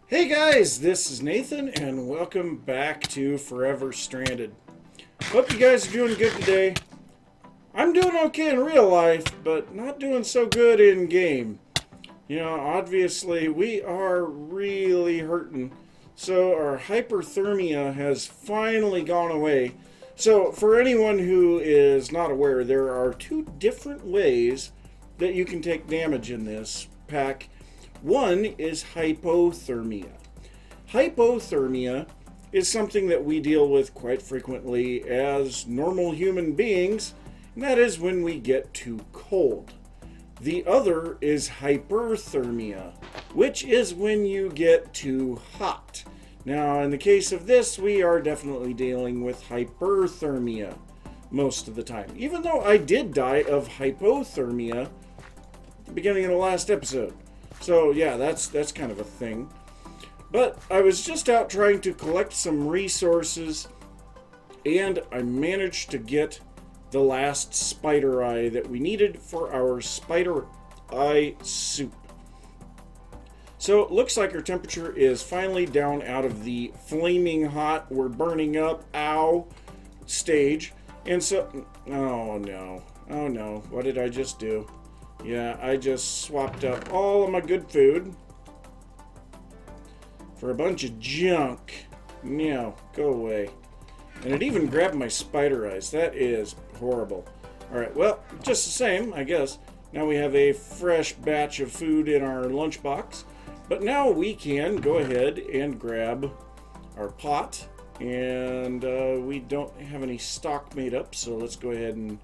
Hey guys, this is Nathan, and welcome back to Forever Stranded. Hope you guys are doing good today. I'm doing okay in real life, but not doing so good in game. Obviously, we are really hurting. So, our hyperthermia has finally gone away. So, for anyone who is not aware, there are two different ways that you can take damage in this pack. One is hypothermia. Hypothermia is something that we deal with quite frequently as normal human beings, and that is when we get too cold. The other is hyperthermia, which is when you get too hot. Now, in the case of this, we are definitely dealing with hyperthermia most of the time, even though I did die of hypothermia at the beginning of the last episode. So yeah, that's kind of a thing. But I was just out trying to collect some resources, and I managed to get the last spider eye that we needed for our spider eye soup. So it looks like our temperature is finally down out of the flaming hot, we're burning up, ow, stage. And so, oh no, what did I just do? Yeah, I just swapped up all of my good food for a bunch of junk. No, go away. And it even grabbed my spider eyes. That is horrible. Alright, well, just the same, I guess. Now we have a fresh batch of food in our lunchbox. But now we can go ahead and grab our pot. And we don't have any stock made up, so let's go ahead and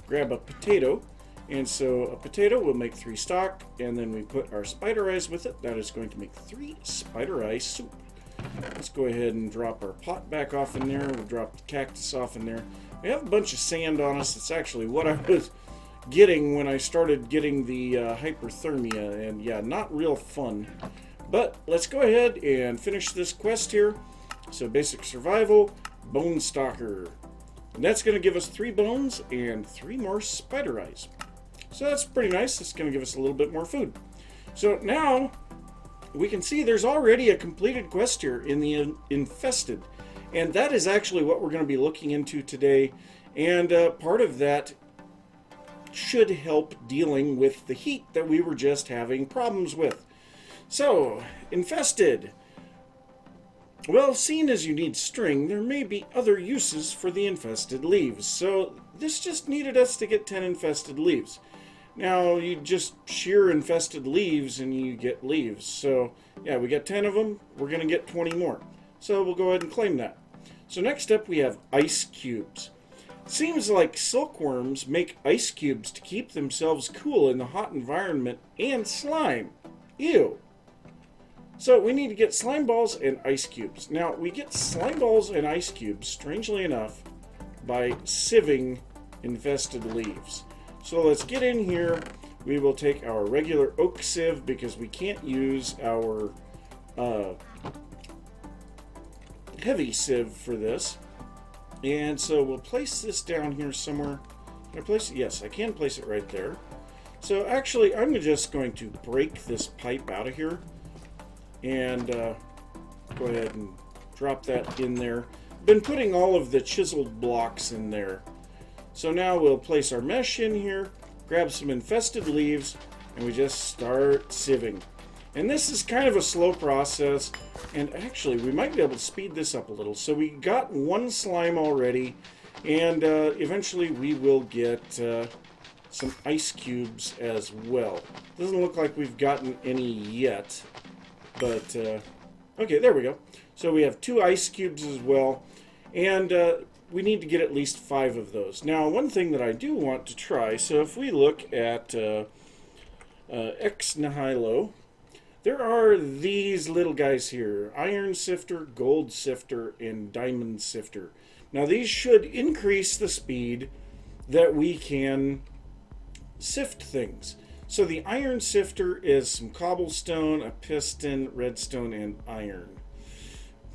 grab a potato. And so a potato will make 3 stock, and then we put our spider eyes with it. That is going to make 3 spider eye soup. Let's go ahead and drop our pot back off in there. We'll drop the cactus off in there. We have a bunch of sand on us. It's actually what I was getting when I started getting the hyperthermia, and yeah, not real fun. But let's go ahead and finish this quest here. So basic survival, bone stalker. And that's going to give us 3 bones and 3 more spider eyes. So that's pretty nice. It's going to give us a little bit more food. So now we can see there's already a completed quest here in the infested. And that is actually what we're going to be looking into today. And part of that should help dealing with the heat that we were just having problems with. So, infested. Well, seeing as you need string, there may be other uses for the infested leaves. So this just needed us to get 10 infested leaves. Now, you just shear infested leaves and you get leaves. So, yeah, we got 10 of them. We're going to get 20 more. So, we'll go ahead and claim that. So, next up, we have ice cubes. Seems like silkworms make ice cubes to keep themselves cool in the hot environment, and slime. Ew. So, we need to get slime balls and ice cubes. Now, we get slime balls and ice cubes, strangely enough, by sieving infested leaves. So let's get in here. We will take our regular oak sieve because we can't use our heavy sieve for this. And so we'll place this down here somewhere. Can I place it? Yes, I can place it right there. So actually, I'm just going to break this pipe out of here and go ahead and drop that in there. Been putting all of the chiseled blocks in there. So now we'll place our mesh in here, grab some infested leaves, and we just start sieving. And this is kind of a slow process, and actually we might be able to speed this up a little. So we got 1 slime already, and eventually we will get some ice cubes as well. Doesn't look like we've gotten any yet, but okay, there we go. So we have 2 ice cubes as well, and we need to get at least 5 of those. Now, one thing that I do want to try, so if we look at Ex Nihilo, there are these little guys here: iron sifter, gold sifter, and diamond sifter. Now, these should increase the speed that we can sift things. So the iron sifter is some cobblestone, a piston, redstone, and iron.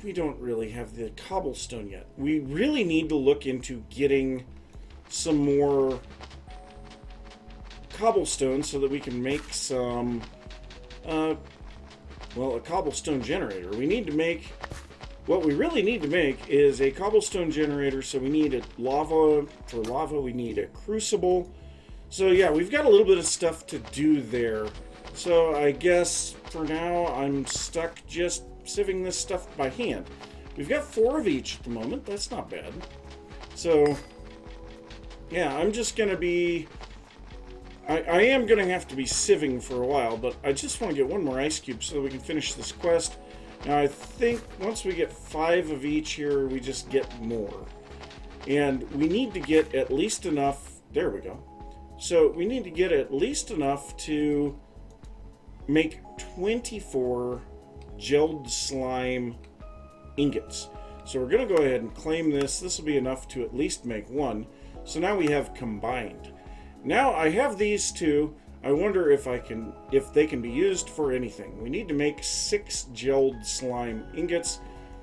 We don't really have the cobblestone yet. We really need to look into getting some more cobblestone so that we can make some well, a cobblestone generator. We need to make, what we really need to make is a cobblestone generator. So we need a lava. For lava, we need a crucible. So yeah, we've got a little bit of stuff to do there. So I guess for now I'm stuck just sieving this stuff by hand. We've got 4 of each at the moment. That's not bad. So yeah, I'm just going to be... I am going to have to be sieving for a while, but I just want to get one more ice cube so that we can finish this quest. Now I think once we get 5 of each here, we just get more. And we need to get at least enough... There we go. So we need to get at least enough to make 24 gelled slime ingots. So we're going to go ahead and claim this. This will be enough to at least make 1. So now we have combined. Now I have these 2. I wonder if they can be used for anything. We need to make 6 gelled slime ingots.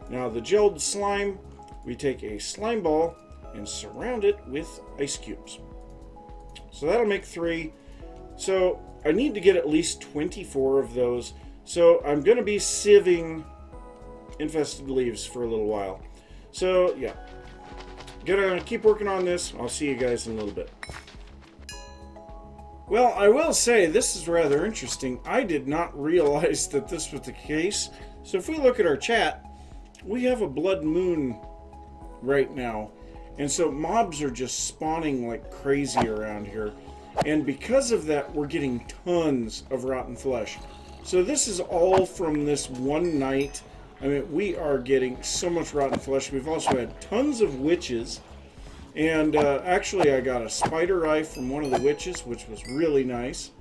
Now the gelled slime, we take a slime ball and surround it with ice cubes. So that'll make 3. So I need to get at least 24 of those. So I'm going to be sieving infested leaves for a little while. So yeah, gonna keep working on this. I'll see you guys in a little bit. Well, I will say this is rather interesting. I did not realize that this was the case. So if we look at our chat, we have a blood moon right now. And so mobs are just spawning like crazy around here. And because of that, we're getting tons of rotten flesh. So this is all from this one night. I mean, we are getting so much rotten flesh. We've also had tons of witches. And actually, I got a spider eye from one of the witches, which was really nice.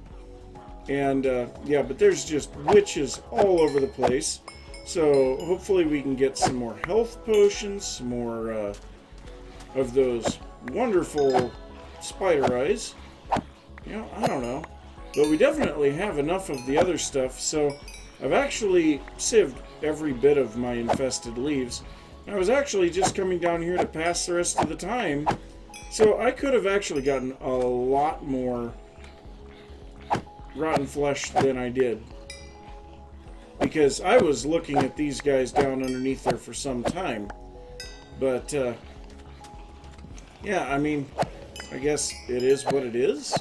And yeah, but there's just witches all over the place. So hopefully we can get some more health potions, some more of those wonderful spider eyes. You know, I don't know. But we definitely have enough of the other stuff. So I've actually sieved every bit of my infested leaves. I was actually just coming down here to pass the rest of the time, so I could have actually gotten a lot more rotten flesh than I did. Because I was looking at these guys down underneath there for some time. But, yeah, I mean, I guess it is what it is.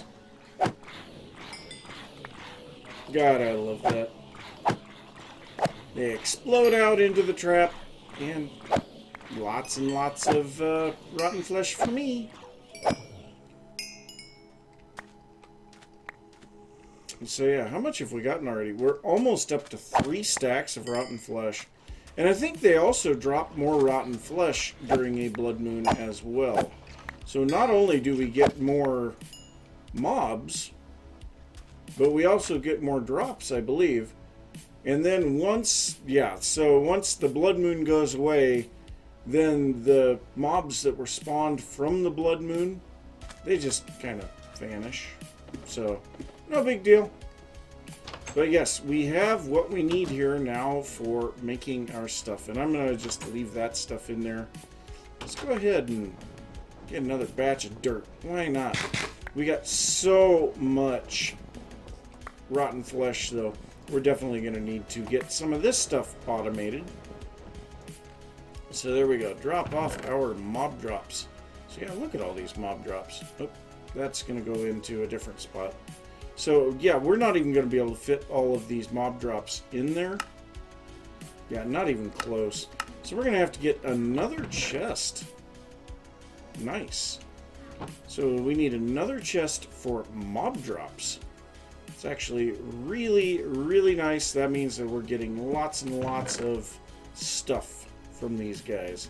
God, I love that. They explode out into the trap. And lots of rotten flesh for me. So yeah, how much have we gotten already? We're almost up to 3 stacks of rotten flesh. And I think they also drop more rotten flesh during a blood moon as well. So not only do we get more mobs, but we also get more drops, I believe. And then once the blood moon goes away, then the mobs that were spawned from the blood moon, they just kind of vanish. So, no big deal. But yes, we have what we need here now for making our stuff. And I'm going to just leave that stuff in there. Let's go ahead and get another batch of dirt. Why not? We got so much rotten flesh, though. We're definitely going to need to get some of this stuff automated. So there we go. Drop off our mob drops. So yeah, look at all these mob drops. Oh, that's going to go into a different spot. So yeah, we're not even going to be able to fit all of these mob drops in there. Yeah, not even close. So we're going to have to get another chest. Nice. So we need another chest for mob drops. It's actually really, really nice. That means that we're getting lots and lots of stuff from these guys.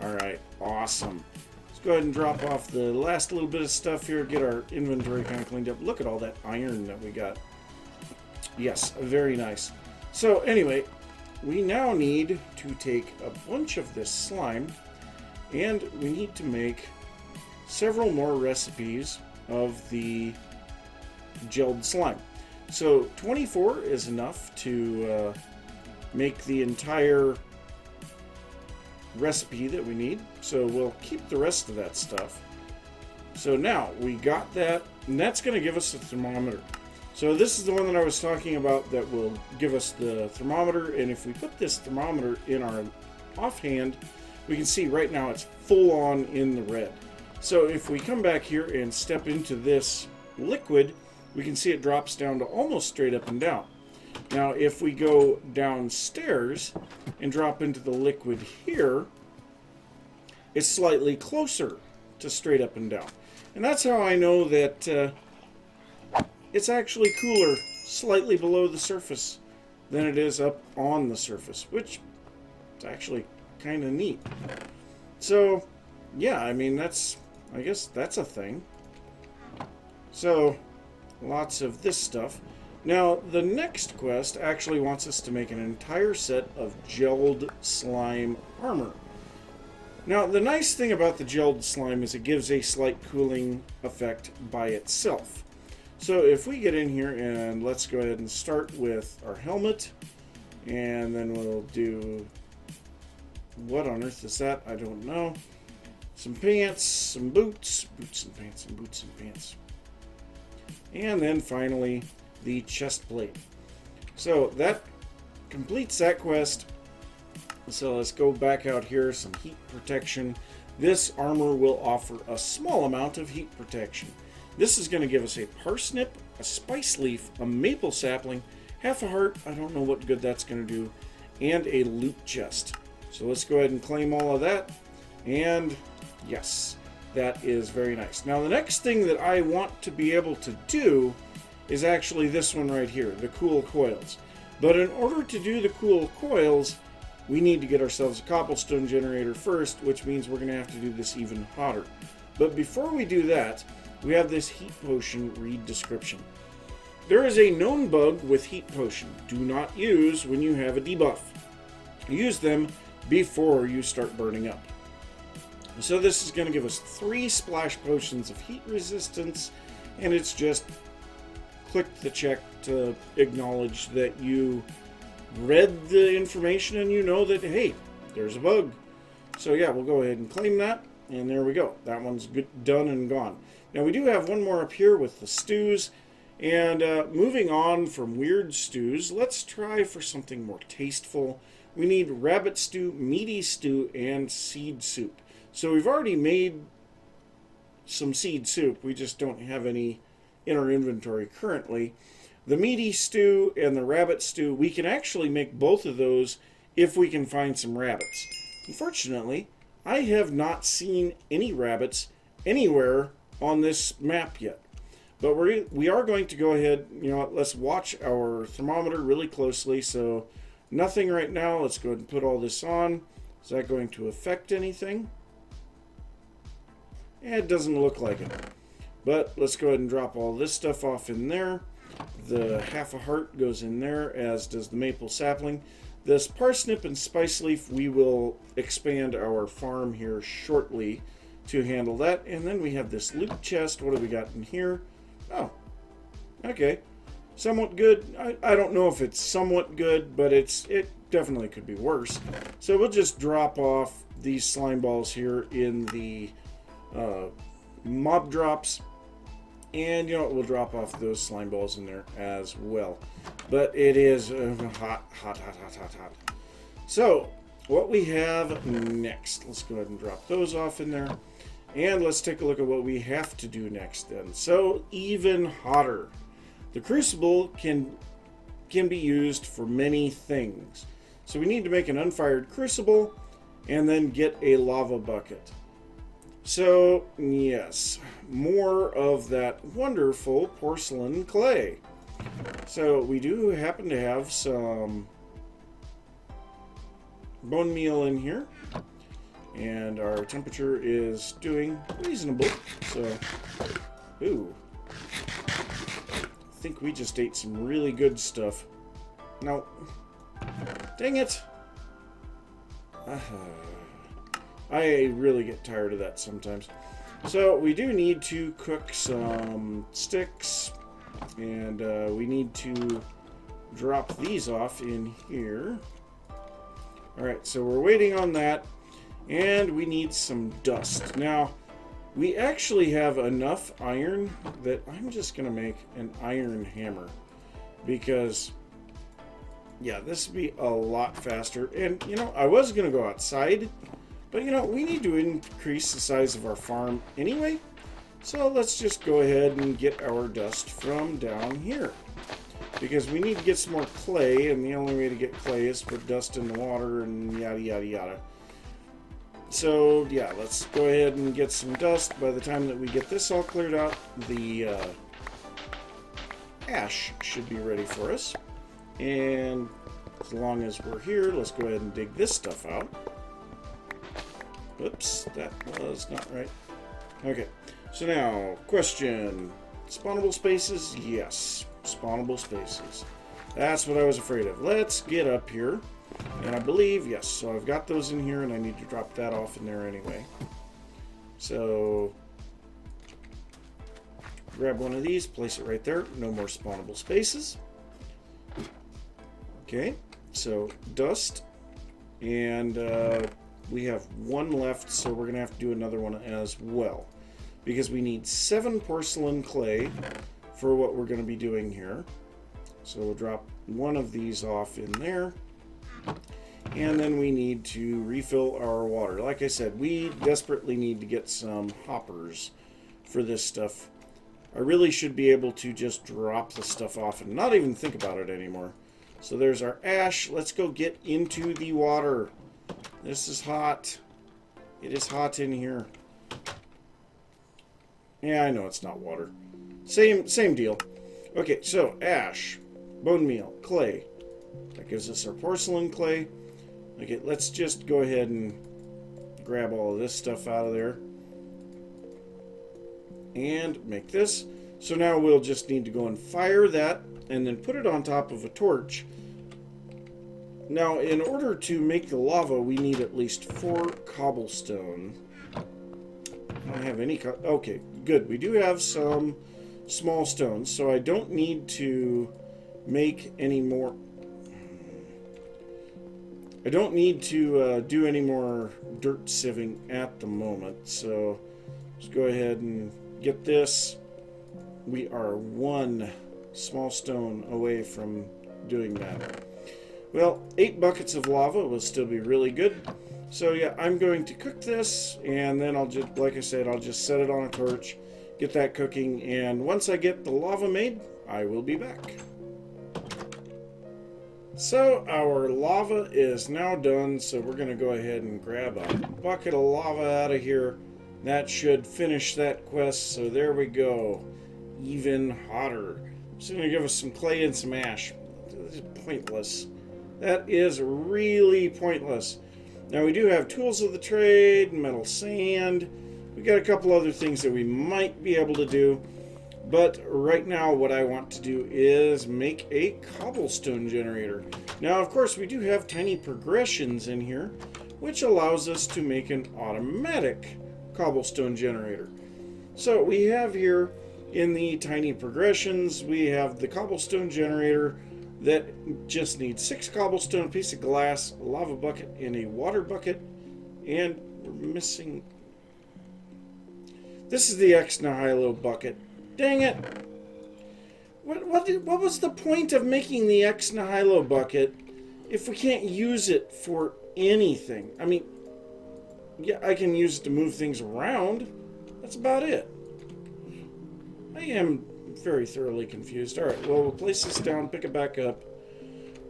Alright, awesome. Let's go ahead and drop off the last little bit of stuff here, get our inventory kind of cleaned up. Look at all that iron that we got. Yes, very nice. So anyway, we now need to take a bunch of this slime, and we need to make several more recipes of the gelled slime. So 24 is enough to make the entire recipe that we need. So we'll keep the rest of that stuff. So now we got that, and that's going to give us a thermometer. So this is the one that I was talking about that will give us the thermometer, and if we put this thermometer in our offhand, we can see right now it's full on in the red. So if we come back here and step into this liquid, we can see it drops down to almost straight up and down. Now if we go downstairs and drop into the liquid here, it's slightly closer to straight up and down. And that's how I know that it's actually cooler slightly below the surface than it is up on the surface, which is actually kind of neat. So yeah, I mean, I guess that's a thing. So lots of this stuff. Now the next quest actually wants us to make an entire set of gelled slime armor. Now the nice thing about the gelled slime is it gives a slight cooling effect by itself. So if we get in here and let's go ahead and start with our helmet, and then we'll do, what on earth is that? I don't know. Some pants, some boots, boots and pants and boots and pants. And then finally the chest plate. So that completes that quest. So let's go back out here, some heat protection. This armor will offer a small amount of heat protection. This is going to give us a parsnip, a spice leaf, a maple sapling, half a heart, I don't know what good that's going to do, and a loot chest. So let's go ahead and claim all of that. And yes, that is very nice. Now the next thing that I want to be able to do is actually this one right here, the cool coils. But in order to do the cool coils, we need to get ourselves a cobblestone generator first, which means we're going to have to do this even hotter. But before we do that, we have this heat potion read description. There is a known bug with heat potion. Do not use when you have a debuff. Use them before you start burning up. So this is going to give us 3 splash potions of heat resistance, and it's just click the check to acknowledge that you read the information and you know that, hey, there's a bug. So yeah, we'll go ahead and claim that, and there we go. That one's good, done and gone. Now we do have one more up here with the stews, and moving on from weird stews, let's try for something more tasteful. We need rabbit stew, meaty stew, and seed soup. So we've already made some seed soup, we just don't have any in our inventory currently. The meaty stew and the rabbit stew, we can actually make both of those if we can find some rabbits. Unfortunately, I have not seen any rabbits anywhere on this map yet. But we are going to go ahead, let's watch our thermometer really closely. So nothing right now. Let's go ahead and put all this on. Is that going to affect anything? It doesn't look like it. But let's go ahead and drop all this stuff off in there. The half a heart goes in there, as does the maple sapling. This parsnip and spice leaf, we will expand our farm here shortly to handle that. And then we have this loot chest. What do we got in here? Oh, okay. Somewhat good. I don't know if it's somewhat good, but it definitely could be worse. So we'll just drop off these slime balls here in the mob drops. And we'll drop off those slime balls in there as well. But it is hot. So what we have next, let's go ahead and drop those off in there. And let's take a look at what we have to do next then. So even hotter. The crucible can be used for many things. So we need to make an unfired crucible and then get a lava bucket. So yes, more of that wonderful porcelain clay. So we do happen to have some bone meal in here. And our temperature is doing reasonable. So, ooh. I think we just ate some really good stuff. No. Dang it. I really get tired of that sometimes. So we do need to cook some sticks. And we need to drop these off in here. Alright, so we're waiting on that. And we need some dust. Now, We actually have enough iron that I'm just going to make an iron hammer. Because, yeah, this would be a lot faster. And, you know, I was going to go outside. But, you know, we need to increase the size of our farm anyway. So let's just go ahead and get our dust from down here. Because we need to get some more clay. And the only way to get clay is to put dust in the water and yada, yada, yada. So, yeah, let's go ahead and get some dust. By the time that we get this all cleared out, the ash should be ready for us. And as long as we're here, let's go ahead and dig this stuff out. Oops, that was not right. Okay, so now, question. Spawnable spaces? Yes, spawnable spaces. That's what I was afraid of. Let's get up here. And I believe, yes, so I've got those in here, and I need to drop that off in there anyway. So, grab one of these, place it right there. No more spawnable spaces. Okay, so dust. And we have one left, so we're going to have to do another one as well. Because we need 7 porcelain clay for what we're going to be doing here. So we'll drop one of these off in there. And then we need to refill our water. Like I said, we desperately need to get some hoppers for this stuff. I really should be able to just drop the stuff off and not even think about it anymore. So there's our ash. Let's go get into the water. This is hot. It is hot in here. Yeah, I know it's not water. Same deal. Okay, so ash, bone meal, clay. That gives us our porcelain clay. Okay, let's just go ahead and grab all of this stuff out of there. And make this. So now we'll just need to go and fire that and then put it on top of a torch. Now, in order to make the lava, we need at least 4 cobblestone. I don't have any... Okay, good. We do have some small stones, so I don't need to make any more... I don't need to do any more dirt sieving at the moment, so let's go ahead and get this. We are 1 small stone away from doing that. Well, 8 buckets of lava will still be really good. So yeah, I'm going to cook this, and then I'll just, like I said, I'll just set it on a torch, get that cooking, and once I get the lava made, I will be back. So our lava is now done, so we're going to go ahead and grab a bucket of lava out of here. That should finish that quest, so there we go. Even hotter. It's going to give us some clay and some ash. This is pointless. That is really pointless. Now we do have tools of the trade, metal sand. We got a couple other things that we might be able to do. But right now what I want to do is make a cobblestone generator. Now of course we do have tiny progressions in here, which allows us to make an automatic cobblestone generator. So we have here in the tiny progressions, we have the cobblestone generator that just needs 6 cobblestone, a piece of glass, a lava bucket, and a water bucket. And we're missing... This is the Ex Nihilo bucket. Dang it! What was the point of making the Ex Nihilo bucket if we can't use it for anything? I mean, yeah, I can use it to move things around. That's about it. I am very thoroughly confused. Alright, well, we'll place this down, pick it back up.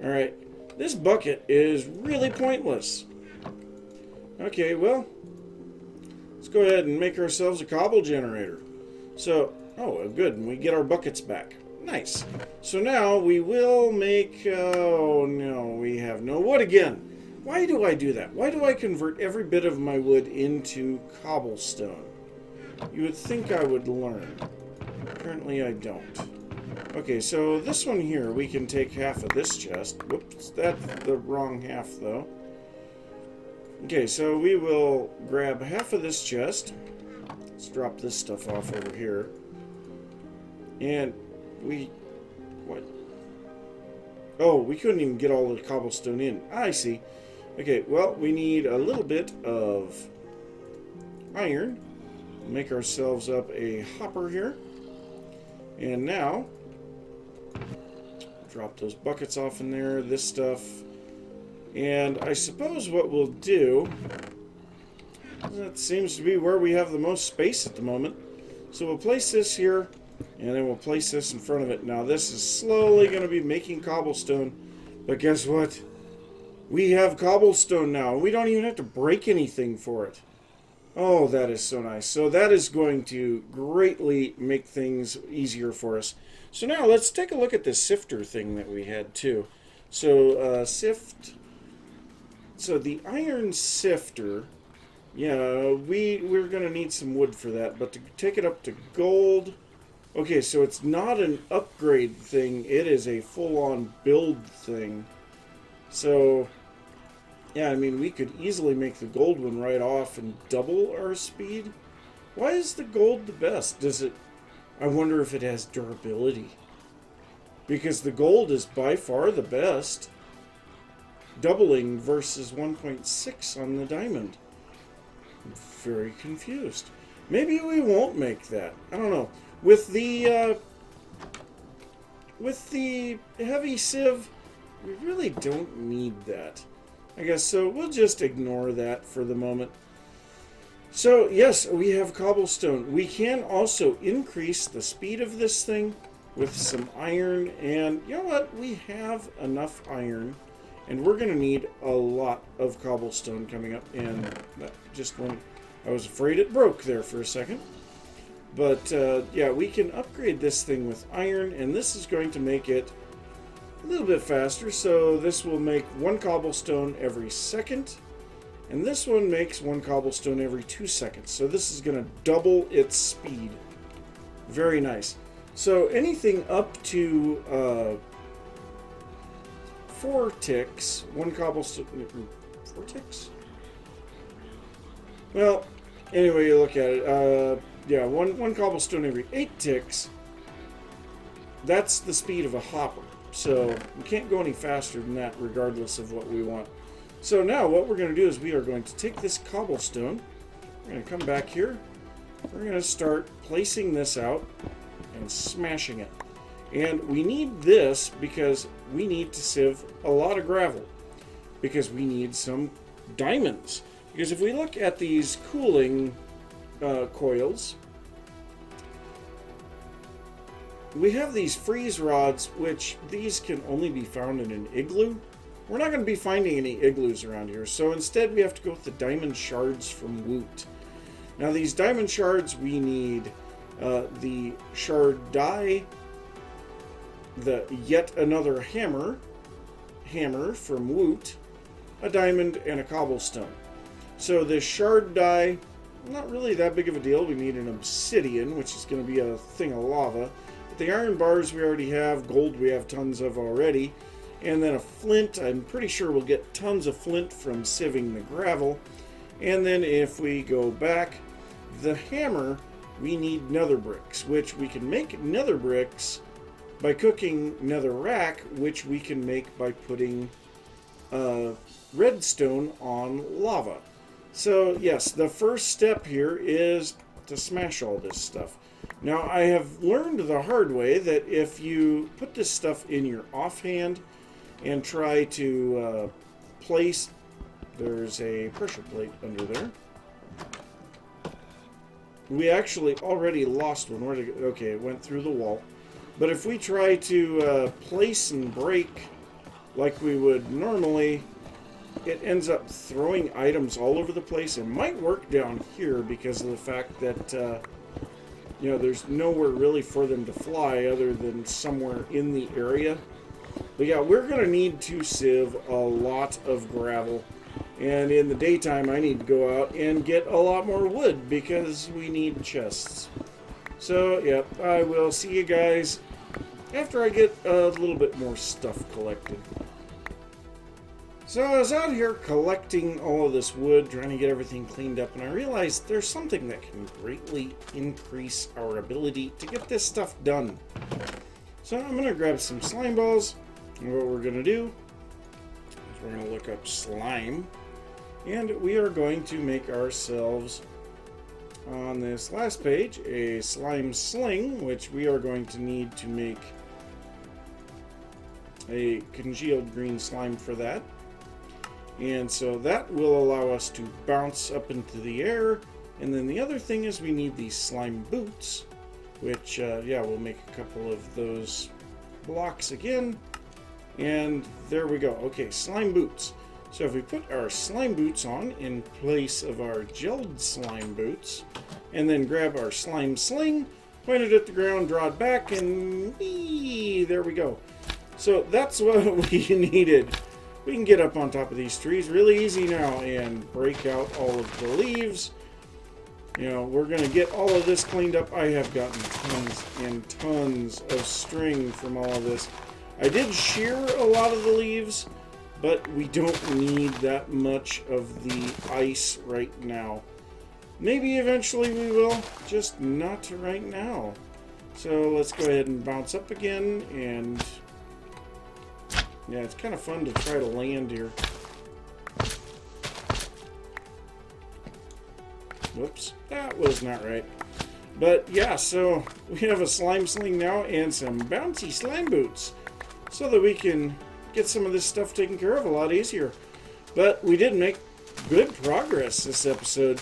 Alright, this bucket is really pointless. Okay, well, let's go ahead and make ourselves a cobble generator. So, oh, good, and we get our buckets back. Nice. So now we will make, oh no, we have no wood again. Why do I do that? Why do I convert every bit of my wood into cobblestone? You would think I would learn. Apparently I don't. Okay, so this one here, we can take half of this chest. Whoops, that's the wrong half though. Okay, so we will grab half of this chest. Let's drop this stuff off over here. And what? Oh, we couldn't even get all the cobblestone in. I see. Okay, well, we need a little bit of iron. make ourselves up a hopper here. And now, drop those buckets off in there, this stuff. And I suppose what we'll do, that seems to be where we have the most space at the moment. So we'll place this here, and then we'll place this in front of it. Now this is slowly going to be making cobblestone, but guess what? We have cobblestone now. We don't even have to break anything for it. Oh, that is so nice. So that is going to greatly make things easier for us. So now let's take a look at this sifter thing that we had too. So sift. So the iron sifter, yeah, we're going to need some wood for that. But to take it up to gold, okay, so it's not an upgrade thing. It is a full-on build thing. So, yeah, I mean, we could easily make the gold one right off and double our speed. Why is the gold the best? Does it... I wonder if it has durability. Because the gold is by far the best. Doubling versus 1.6 on the diamond. I'm very confused. Maybe we won't make that. I don't know. With the heavy sieve, we really don't need that. I guess so. We'll just ignore that for the moment. So, yes, we have cobblestone. We can also increase the speed of this thing with some iron. And you know what? We have enough iron. And we're going to need a lot of cobblestone coming up. And that just went... I was afraid it broke there for a second. But, yeah, we can upgrade this thing with iron. And this is going to make it a little bit faster. So this will make 1 cobblestone every second. And this one makes 1 cobblestone every 2 seconds. So this is going to double its speed. Very nice. So anything up to 4 ticks, 1 cobblestone... 4 ticks? Well, anyway, you look at it. Yeah, one cobblestone every 8 ticks. That's the speed of a hopper. So we can't go any faster than that regardless of what we want. So now what we're going to do is we are going to take this cobblestone. We're going to come back here. We're going to start placing this out and smashing it. And we need this because we need to sieve a lot of gravel. Because we need some diamonds. Because if we look at these cooling coils, we have these freeze rods, which these can only be found in an igloo. We're not going to be finding any igloos around here, so instead we have to go with the diamond shards from Woot. Now these diamond shards, we need the shard die, the yet another hammer from Woot, a diamond, and a cobblestone. So this shard die, not really that big of a deal. We need an obsidian, which is going to be a thing of lava. But the iron bars we already have, gold we have tons of already. And then a flint, I'm pretty sure we'll get tons of flint from sieving the gravel. And then if we go back, the hammer, we need nether bricks, which we can make nether bricks by cooking netherrack, which we can make by putting redstone on lava. So yes, the first step here is to smash all this stuff. Now I have learned the hard way that if you put this stuff in your offhand and try to place, there's a pressure plate under there. We actually already lost one. Where'd it go? Okay, it went through the wall. But if we try to place and break like we would normally, it ends up throwing items all over the place. It might work down here because of the fact that you know, there's nowhere really for them to fly other than somewhere in the area. But yeah, we're going to need to sieve a lot of gravel. And in the daytime, I need to go out and get a lot more wood because we need chests. So, yeah, I will see you guys after I get a little bit more stuff collected. So I was out here collecting all of this wood, trying to get everything cleaned up, and I realized there's something that can greatly increase our ability to get this stuff done. So I'm going to grab some slime balls, and what we're going to do is we're going to look up slime, and we are going to make ourselves on this last page a slime sling, which we are going to need to make a congealed green slime for that. And so that will allow us to bounce up into the air. And then the other thing is we need these slime boots, which, yeah, we'll make a couple of those blocks again. And there we go. Okay, slime boots. So if we put our slime boots on in place of our gelled slime boots, and then grab our slime sling, point it at the ground, draw it back, and there we go. So that's what we needed. We can get up on top of these trees really easy now and break out all of the leaves. You know, we're going to get all of this cleaned up. I have gotten tons and tons of string from all of this. I did shear a lot of the leaves, but we don't need that much of the ice right now. Maybe eventually we will, just not right now. So let's go ahead and bounce up again, and yeah, it's kind of fun to try to land here. Whoops, that was not right. But yeah, so we have a slime sling now and some bouncy slime boots so that we can get some of this stuff taken care of a lot easier. But we did make good progress this episode.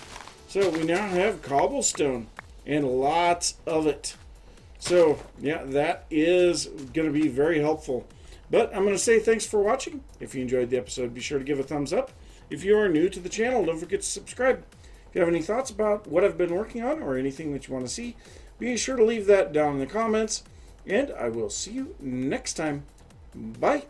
So we now have cobblestone and lots of it. So yeah, that is going to be very helpful. But I'm going to say thanks for watching. If you enjoyed the episode, be sure to give a thumbs up. If you are new to the channel, don't forget to subscribe. If you have any thoughts about what I've been working on or anything that you want to see, be sure to leave that down in the comments. And I will see you next time. Bye.